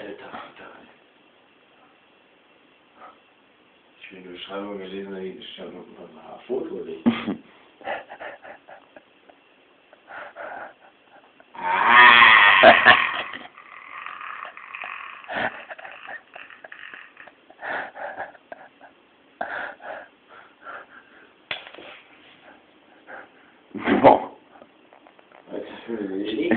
Alter. Ich habe die Beschreibung gelesen, da stand noch ein Foto nicht. Boah. Was ist das für eine Idee?